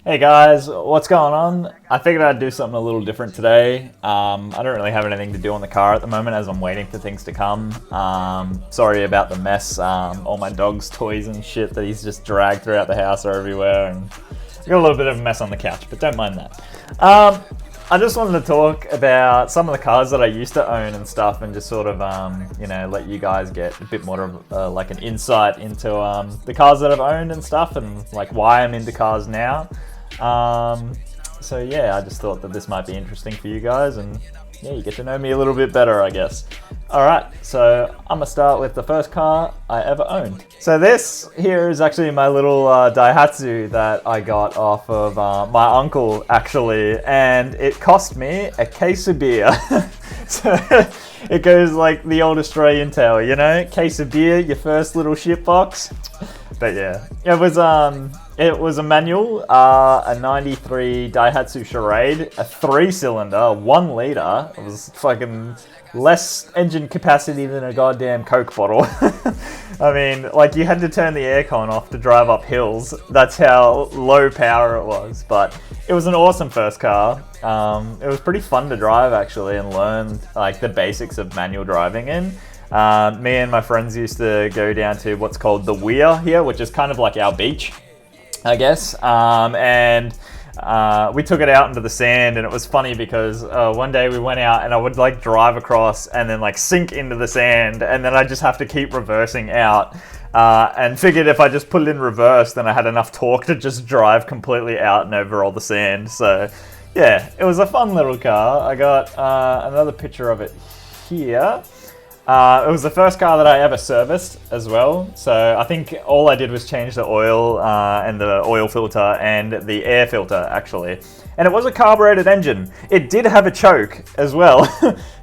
Hey guys, what's going on? I figured I'd do something a little different today. I don't really have anything to do on the car at the moment as I'm waiting for things to come. Sorry about the mess. All my dog's toys and shit that he's just dragged throughout the house are everywhere, and I got a little bit of a mess on the couch, but don't mind that. I just wanted to talk about some of the cars that I used to own and stuff, and just sort of, let you guys get a bit more of like an insight into the cars that I've owned and stuff, and like why I'm into cars now. So yeah, I just thought that this might be interesting for you guys, and yeah, you get to know me a little bit better, I guess. Alright, so I'm gonna start with the first car I ever owned. So this here is actually my little Daihatsu that I got off of my uncle, actually, and it cost me a case of beer. So it goes like the old Australian tale, you know? Case of beer, your first little shit box. But yeah, it was a manual, a 93 Daihatsu Charade, a 3-cylinder, 1 litre. It was fucking less engine capacity than a goddamn Coke bottle. I mean, like, you had to turn the aircon off to drive up hills. That's how low power it was. But it was an awesome first car. It was pretty fun to drive, actually, and learn like the basics of manual driving in. Me and my friends used to go down to what's called the Weir here, which is kind of like our beach, I guess. And we took it out into the sand, and it was funny because one day we went out and I would like drive across and then like sink into the sand, and then I just have to keep reversing out. And figured if I just put it in reverse, then I had enough torque to just drive completely out and over all the sand. So yeah, it was a fun little car. I got another picture of it here. It was the first car that I ever serviced as well, so I think all I did was change the oil and the oil filter and the air filter, actually. And it was a carbureted engine. It did have a choke as well.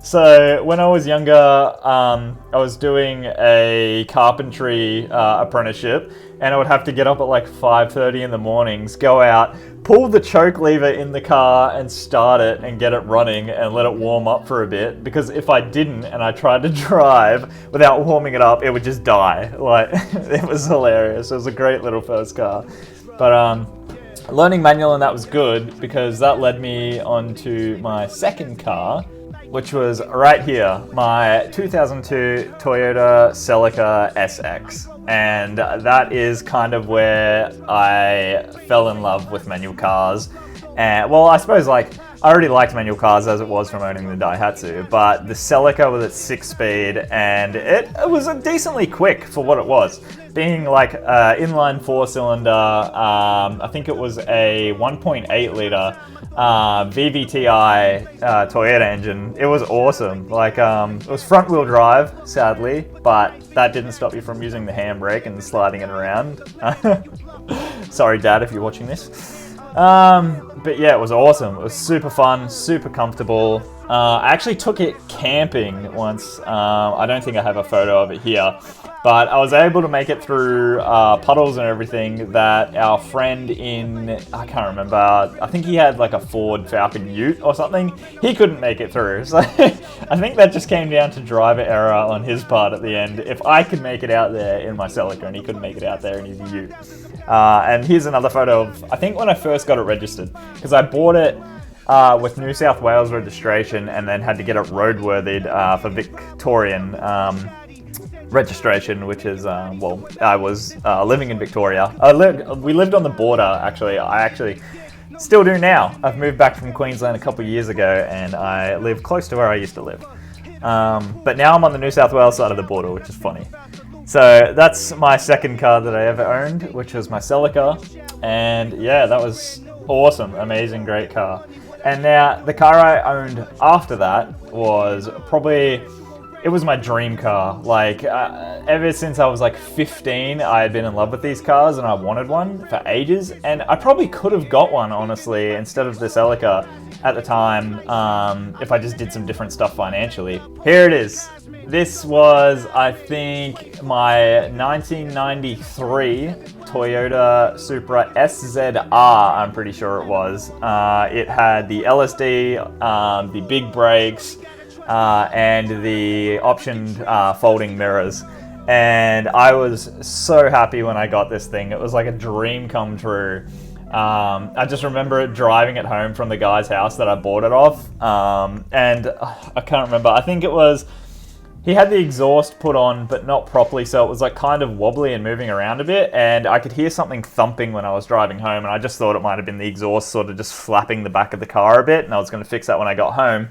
So when I was younger, I was doing a carpentry apprenticeship, and I would have to get up at like 5:30 in the mornings, go out, pull the choke lever in the car and start it and get it running and let it warm up for a bit, because if I didn't and I tried to drive without warming it up, it would just die. Like, it was hilarious. It was a great little first car. But learning manual and that was good, because that led me onto my second car, which was right here, my 2002 Toyota Celica SX. And that is kind of where I fell in love with manual cars. And well, I suppose like I already liked manual cars as it was from owning the Daihatsu, but the Celica with its 6-speed, and it was decently quick for what it was. Being like inline 4-cylinder, I think it was a 1.8 litre VVTi Toyota engine. It was awesome. Like, it was front wheel drive, sadly, but that didn't stop you from using the handbrake and sliding it around. Sorry, Dad, if you're watching this. But yeah, it was awesome. It was super fun, super comfortable. I actually took it camping once. I don't think I have a photo of it here, but I was able to make it through puddles and everything that our friend I can't remember, I think he had like a Ford Falcon Ute or something. He couldn't make it through. So I think that just came down to driver error on his part at the end. If I could make it out there in my Celica and he couldn't make it out there in his Ute. And here's another photo of, I think when I first got it registered, because I bought it with New South Wales registration and then had to get it roadworthied for Victorian registration, which is, I was living in Victoria. We lived on the border, actually. I actually still do now. I've moved back from Queensland a couple of years ago, and I live close to where I used to live. But now I'm on the New South Wales side of the border, which is funny. So that's my second car that I ever owned, which was my Celica. And yeah, that was awesome, amazing, great car. And now the car I owned after that was probably, it was my dream car. Like, ever since I was like 15, I had been in love with these cars and I wanted one for ages. And I probably could have got one, honestly, instead of the Celica at the time, if I just did some different stuff financially. Here it is. This was, I think, my 1993 Toyota Supra SZR, I'm pretty sure it was. It had the LSD, the big brakes, and the optioned folding mirrors. And I was so happy when I got this thing. It was like a dream come true. I just remember driving it home from the guy's house that I bought it off, and I can't remember. I think it was he had the exhaust put on, but not properly, so it was like kind of wobbly and moving around a bit, and I could hear something thumping when I was driving home, and I just thought it might have been the exhaust sort of just flapping the back of the car a bit, and I was going to fix that when I got home.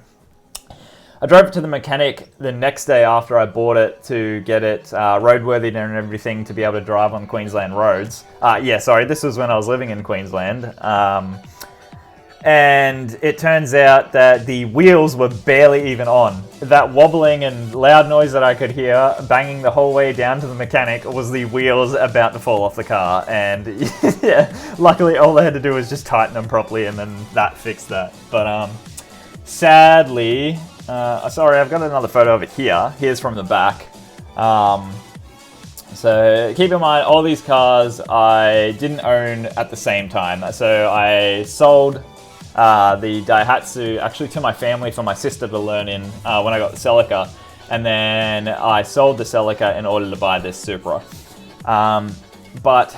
I drove it to the mechanic the next day after I bought it to get it roadworthy and everything to be able to drive on Queensland roads. This was when I was living in Queensland. And it turns out that the wheels were barely even on. That wobbling and loud noise that I could hear banging the whole way down to the mechanic was the wheels about to fall off the car. And yeah, luckily all they had to do was just tighten them properly, and then that fixed that. But sadly, sorry, I've got another photo of it here. Here's from the back. So keep in mind, all these cars I didn't own at the same time. So I sold the Daihatsu actually to my family for my sister to learn in when I got the Celica, and then I sold the Celica in order to buy this Supra. But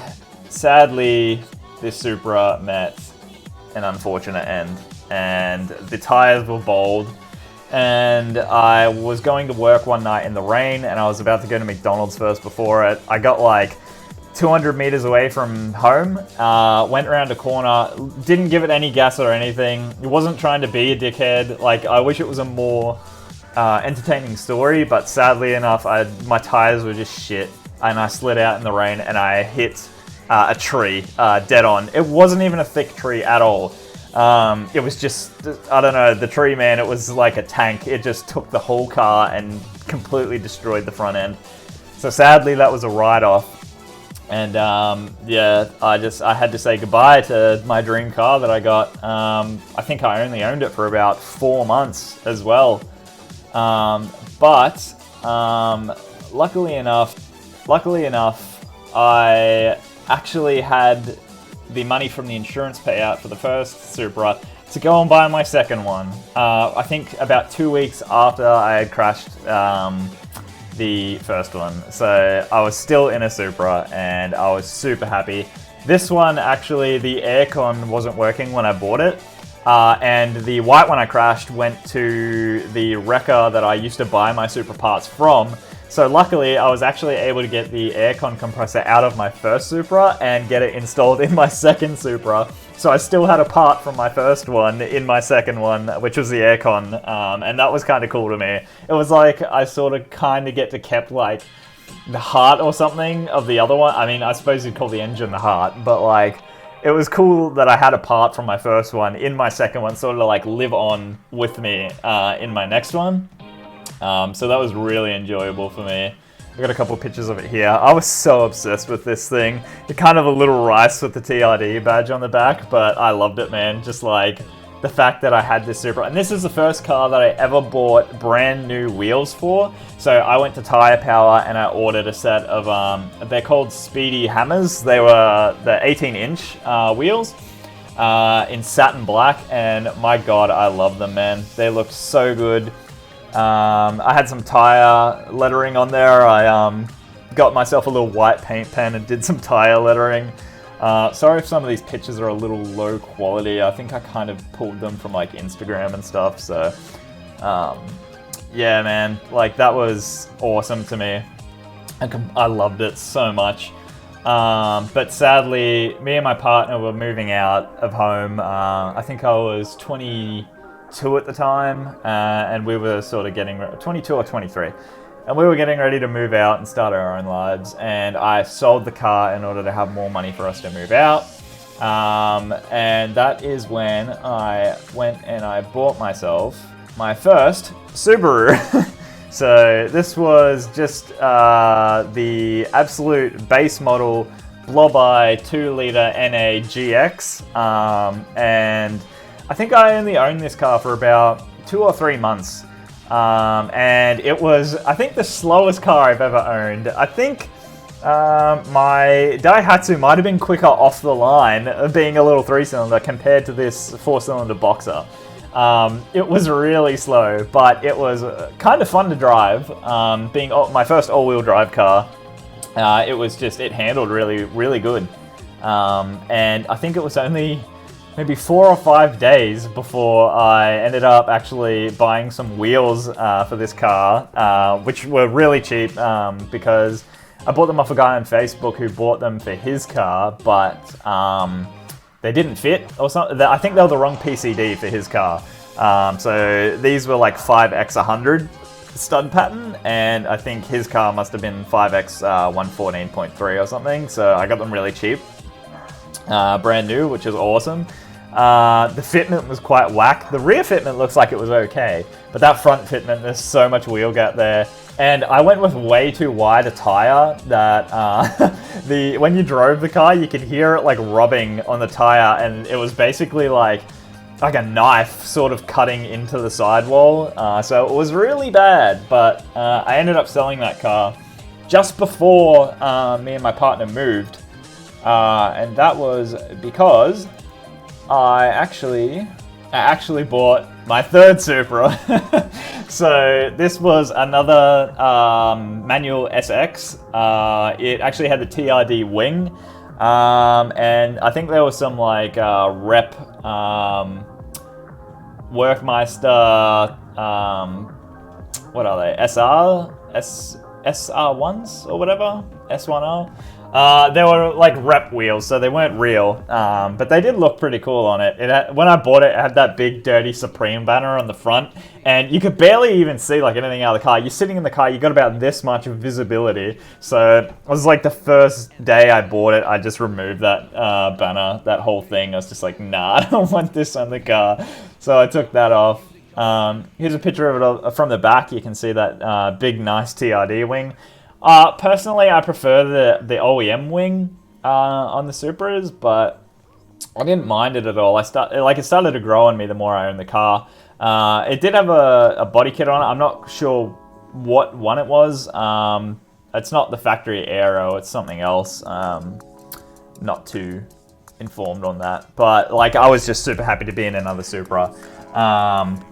sadly, this Supra met an unfortunate end, and the tires were bald, and I was going to work one night in the rain, and I was about to go to McDonald's first before it. I got like 200 meters away from home, went around a corner, didn't give it any gas or anything. It wasn't trying to be a dickhead. Like, I wish it was a more entertaining story, but sadly enough, my tires were just shit, and I slid out in the rain and I hit a tree dead on. It wasn't even a thick tree at all. It was just, I don't know, the tree, man, it was like a tank. It just took the whole car and completely destroyed the front end. So sadly, that was a write-off. And yeah, I had to say goodbye to my dream car that I got. I think I only owned it for about 4 months as well. But luckily enough, I actually had the money from the insurance payout for the first Supra to go and buy my second one. I think about 2 weeks after I had crashed the first one. So I was still in a Supra and I was super happy. This one, actually, the aircon wasn't working when I bought it. And the white one I crashed went to the wrecker that I used to buy my Supra parts from. So luckily, I was actually able to get the aircon compressor out of my first Supra and get it installed in my second Supra. So I still had a part from my first one in my second one, which was the aircon, and that was kind of cool to me. It was like I sort of kind of get to keep like the heart or something of the other one. I mean, I suppose you'd call the engine the heart, but like it was cool that I had a part from my first one in my second one, sort of like live on with me in my next one. So that was really enjoyable for me. I got a couple of pictures of it here. I was so obsessed with this thing. It's kind of a little rice with the TRD badge on the back, but I loved it, man. Just like the fact that I had this Supra. And this is the first car that I ever bought brand new wheels for. So I went to Tire Power and I ordered a set of, they're called Speedy Hammers. They were the 18-inch wheels in satin black. And my God, I love them, man. They look so good. I had some tire lettering on there. I got myself a little white paint pen and did some tire lettering. Sorry if some of these pictures are a little low quality. I think I kind of pulled them from like Instagram and stuff. So yeah, man, like that was awesome to me. I loved it so much. But sadly, me and my partner were moving out of home. I think I was 22 at the time, and we were sort of getting 22 or 23, and we were getting ready to move out and start our own lives. And I sold the car in order to have more money for us to move out. And that is when I went and I bought myself my first Subaru. So this was just the absolute base model Blob-eye 2-litre NA GX, and I think I only owned this car for about 2 or 3 months, and it was, I think, the slowest car I've ever owned. I think my Daihatsu might have been quicker off the line, being a little 3-cylinder compared to this 4-cylinder Boxer. It was really slow, but it was kind of fun to drive. Being my first all-wheel drive car, it handled really, really good. And I think it was only maybe 4 or 5 days before I ended up actually buying some wheels for this car, which were really cheap because I bought them off a guy on Facebook who bought them for his car, but they didn't fit or something. I think they were the wrong PCD for his car. So these were like 5x100 stud pattern, and I think his car must have been 5x 114.3 or something. So I got them really cheap. Brand new, which is awesome. The fitment was quite whack. The rear fitment looks like it was okay, but that front fitment, there's so much wheel gap there. And I went with way too wide a tire that when you drove the car, you could hear it like rubbing on the tire, and it was basically like a knife sort of cutting into the sidewall. So it was really bad, but I ended up selling that car just before me and my partner moved. And that was because I actually bought my third Supra. So this was another manual SX. It actually had the TRD wing, and I think there was some like rep Workmeister. What are they? SR1s or whatever? S1R. They were like rep wheels, so they weren't real, but they did look pretty cool on it. When I bought it, it had that big dirty Supreme banner on the front, and you could barely even see like anything out of the car. You're sitting in the car, you got about this much of visibility. So it was like the first day I bought it, I just removed that banner, that whole thing. I was just like, nah, I don't want this on the car. So I took that off. Here's a picture of it from the back. You can see that big, nice TRD wing. Personally, I prefer the OEM wing on the Supras, but I didn't mind it at all. It started to grow on me the more I owned the car. It did have a body kit on it. I'm not sure what one it was. It's not the factory Aero. It's something else. Not too informed on that, but like I was just super happy to be in another Supra.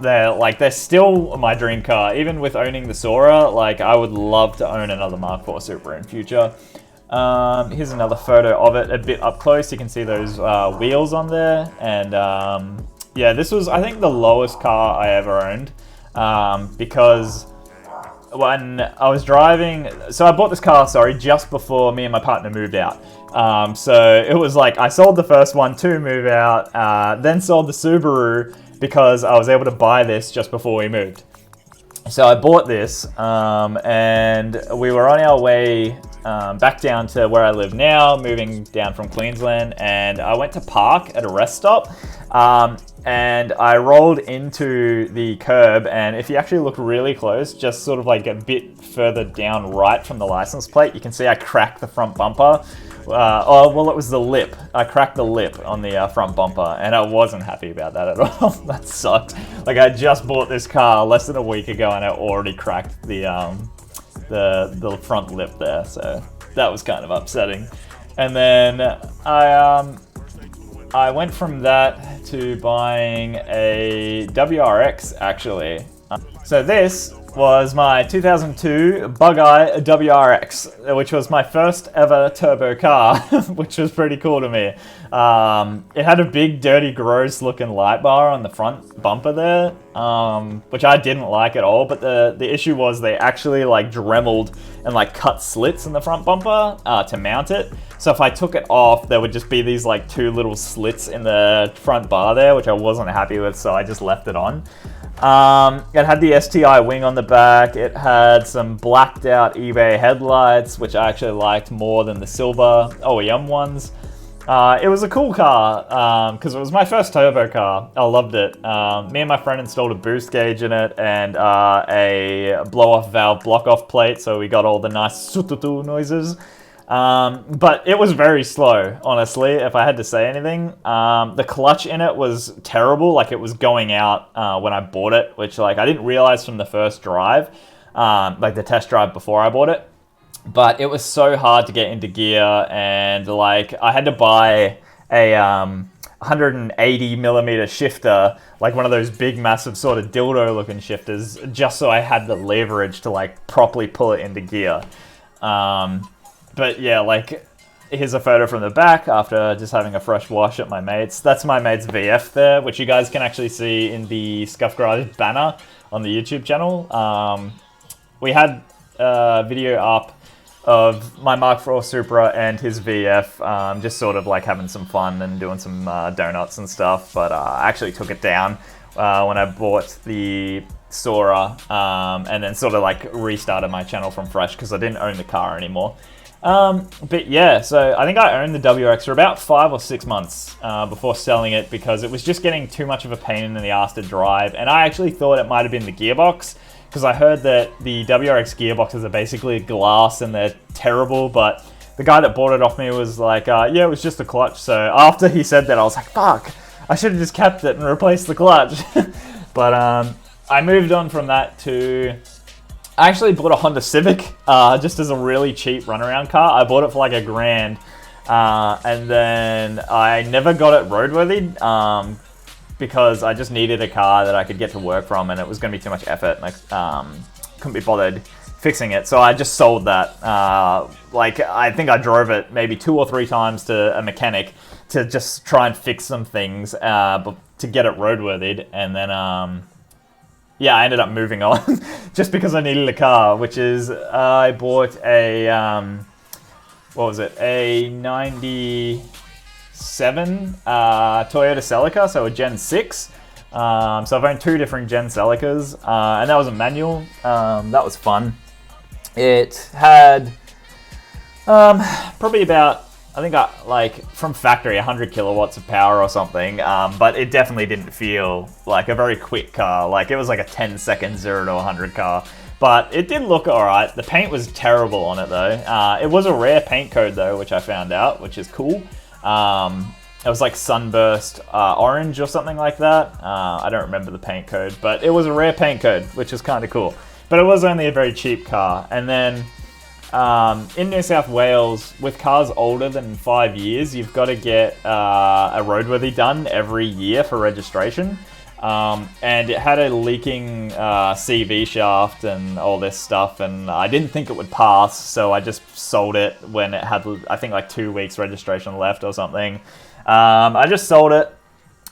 They're still my dream car. Even with owning the Sora, like I would love to own another Mark IV Supra in future. Here's another photo of it, a bit up close. You can see those wheels on there, and yeah, this was I think the lowest car I ever owned, because when I was driving, so I bought this car, just before me and my partner moved out. So it was like I sold the first one to move out, then sold the Subaru because I was able to buy this just before we moved. So I bought this, and we were on our way back down to where I live now, moving down from Queensland, and I went to park at a rest stop, and I rolled into the curb, and if you actually look really close, just sort of like a bit further down right from the license plate, you can see I cracked the front bumper. It was the lip. I cracked the lip on the front bumper, and I wasn't happy about that at all. That sucked. Like I just bought this car less than a week ago, and I already cracked the front lip there. So that was kind of upsetting. And then I went from that to buying a WRX actually. So this was my 2002 Bug-Eye WRX, which was my first ever turbo car, which was pretty cool to me. It had a big, dirty, gross looking light bar on the front bumper there, which I didn't like at all, but the issue was they actually like dremeled and like cut slits in the front bumper to mount it. So if I took it off, there would just be these like two little slits in the front bar there, which I wasn't happy with, so I just left it on. It had the STI wing on the back. It had some blacked out eBay headlights, which I actually liked more than the silver OEM ones. It was a cool car because it was my first turbo car. I loved it. Me and my friend installed a boost gauge in it and a blow-off valve block-off plate, so we got all the nice sututu noises. But it was very slow, honestly, if I had to say anything. The clutch in it was terrible, like it was going out when I bought it, which like I didn't realize from the first drive, like the test drive before I bought it. But it was so hard to get into gear, and like I had to buy a 180 millimeter shifter, like one of those big massive sort of dildo looking shifters, just so I had the leverage to like properly pull it into gear. But yeah, like here's a photo from the back after just having a fresh wash at my mate's. That's my mate's VF there, which you guys can actually see in the Scuffed Garage banner on the YouTube channel. We had a video up of my Mark IV Supra and his VF, just sort of like having some fun and doing some donuts and stuff, but I actually took it down when I bought the Sora, and then sort of like restarted my channel from fresh because I didn't own the car anymore. But yeah, so I think I owned the WRX for about 5 or 6 months before selling it because it was just getting too much of a pain in the ass to drive, and I actually thought it might have been the gearbox because I heard that the WRX gearboxes are basically glass and they're terrible, but the guy that bought it off me was like, yeah, it was just a clutch. So after he said that, I was like, fuck, I should have just kept it and replaced the clutch. But I moved on from that to... I actually bought a Honda Civic just as a really cheap runaround car. I bought it for like $1,000, and then I never got it roadworthy because I just needed a car that I could get to work from, and it was going to be too much effort, and I couldn't be bothered fixing it. So I just sold that. Like I think I drove it maybe 2 or 3 times to a mechanic to just try and fix some things to get it roadworthy, and then. Yeah, I ended up moving on just because I needed a car, which is I bought a, what was it, a 97 Toyota Celica, so a Gen 6. So I've owned 2 different Gen Celicas, and that was a manual. That was fun. It had probably about, I think like from factory 100 kilowatts of power or something, but it definitely didn't feel like a very quick car. Like it was like a 10-second 0 to 100 car, but it did look alright. The paint was terrible on it though. It was a rare paint code though, which I found out, which is cool. It was like sunburst orange or something like that. I don't remember the paint code, but it was a rare paint code, which is kind of cool. But it was only a very cheap car. And then in New South Wales, with cars older than 5 years, you've got to get a roadworthy done every year for registration. And it had a leaking CV shaft and all this stuff, and I didn't think it would pass, so I just sold it when it had, I think, like 2 weeks registration left or something. I just sold it,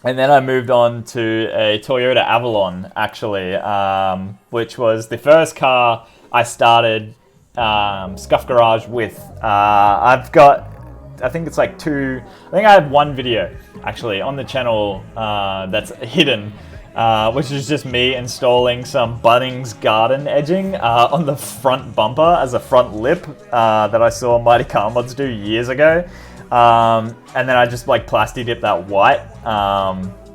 and then I moved on to a Toyota Avalon, actually, which was the first car I started Scuffed Garage with. I've got, I think it's like 2, I think I have 1 video actually on the channel that's hidden, which is just me installing some Bunnings garden edging on the front bumper as a front lip that I saw Mighty Car Mods do years ago, and then I just like plasti dipped that white.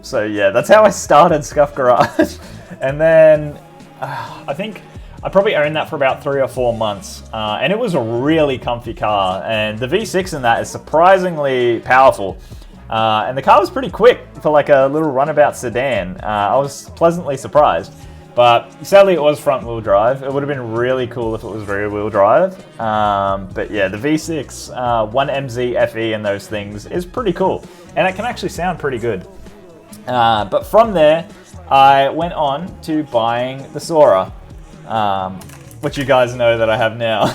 So yeah, that's how I started Scuffed Garage. And then I think I probably owned that for about 3 or 4 months, and it was a really comfy car, and the V6 in that is surprisingly powerful, and the car was pretty quick for like a little runabout sedan. I was pleasantly surprised, but sadly it was front wheel drive. It would have been really cool if it was rear wheel drive, but yeah, the V6, 1MZ FE and those things is pretty cool, and it can actually sound pretty good. But from there, I went on to buying the Sora. Which you guys know that I have now.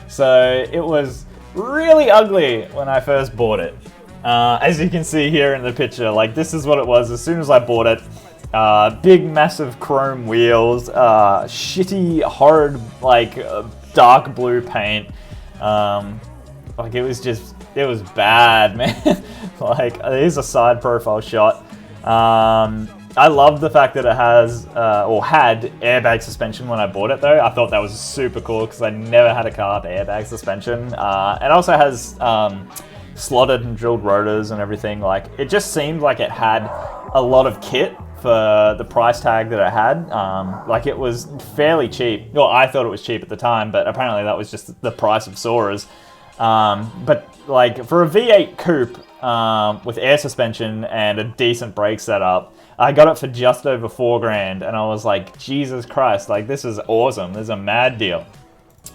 So it was really ugly when I first bought it. As you can see here in the picture, like this is what it was as soon as I bought it. Big massive chrome wheels, shitty horrid like dark blue paint. Like it was bad, man. Like here's a side profile shot. I love the fact that it has, or had, airbag suspension when I bought it though. I thought that was super cool because I never had a car with airbag suspension. It also has slotted and drilled rotors and everything. Like, it just seemed like it had a lot of kit for the price tag that it had. Like, it was fairly cheap. Well, I thought it was cheap at the time, but apparently that was just the price of Soras. But like, for a V8 coupe with air suspension and a decent brake setup, I got it for just over $4,000, and I was like, Jesus Christ, like this is awesome. This is a mad deal.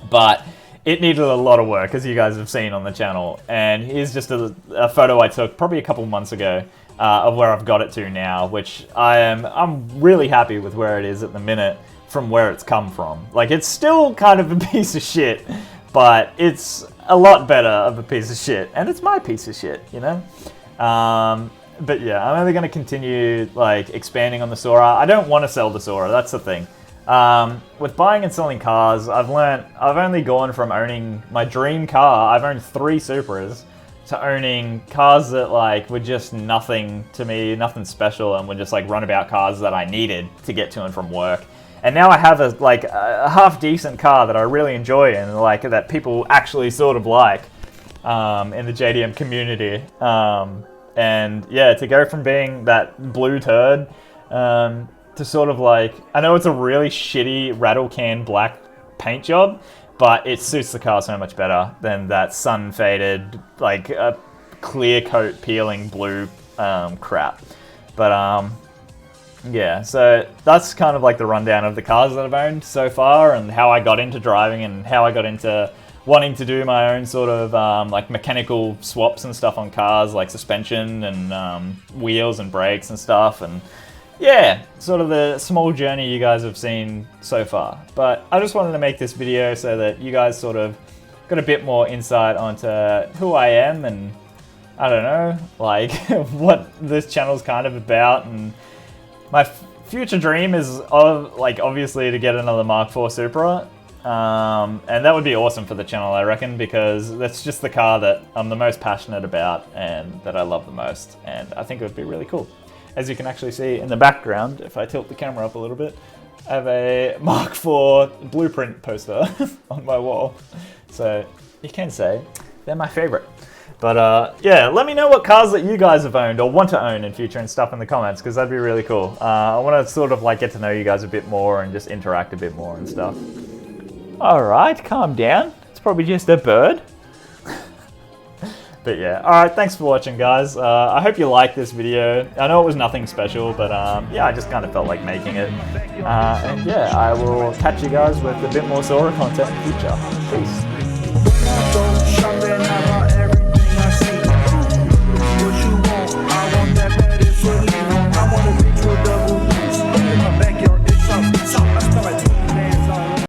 But it needed a lot of work, as you guys have seen on the channel. And here's just a photo I took probably a couple months ago of where I've got it to now, which I'm really happy with where it is at the minute from where it's come from. Like, it's still kind of a piece of shit, but it's a lot better of a piece of shit, and it's my piece of shit, you know? But yeah, I'm only going to continue like expanding on the Supra. I don't want to sell the Supra, that's the thing. With buying and selling cars, I've only gone from owning my dream car, I've owned 3 Supras, to owning cars that like were just nothing to me, nothing special, and were just like runabout cars that I needed to get to and from work. And now I have a half decent car that I really enjoy and like that people actually sort of like in the JDM community. And yeah, to go from being that blue turd to sort of like, I know it's a really shitty rattle can black paint job, but it suits the car so much better than that sun faded, like a clear coat peeling blue crap. But yeah, so that's kind of like the rundown of the cars that I've owned so far and how I got into driving and how I got into wanting to do my own sort of like mechanical swaps and stuff on cars, like suspension and wheels and brakes and stuff. And yeah, sort of the small journey you guys have seen so far. But I just wanted to make this video so that you guys sort of got a bit more insight onto who I am and, I don't know, like what this channel's kind of about. And my future dream is obviously to get another Mark IV Supra. And that would be awesome for the channel, I reckon, because that's just the car that I'm the most passionate about and that I love the most. And I think it would be really cool. As you can actually see in the background, if I tilt the camera up a little bit, I have a Mark IV blueprint poster on my wall. So you can say they're my favorite. But yeah, let me know what cars that you guys have owned or want to own in future and stuff in the comments, because that'd be really cool. I want to sort of like get to know you guys a bit more and just interact a bit more and stuff. Alright, calm down. It's probably just a bird. But yeah, alright, thanks for watching, guys. I hope you liked this video. I know it was nothing special, but yeah, I just kind of felt like making it. And yeah, I will catch you guys with a bit more Supra content in the future. Peace.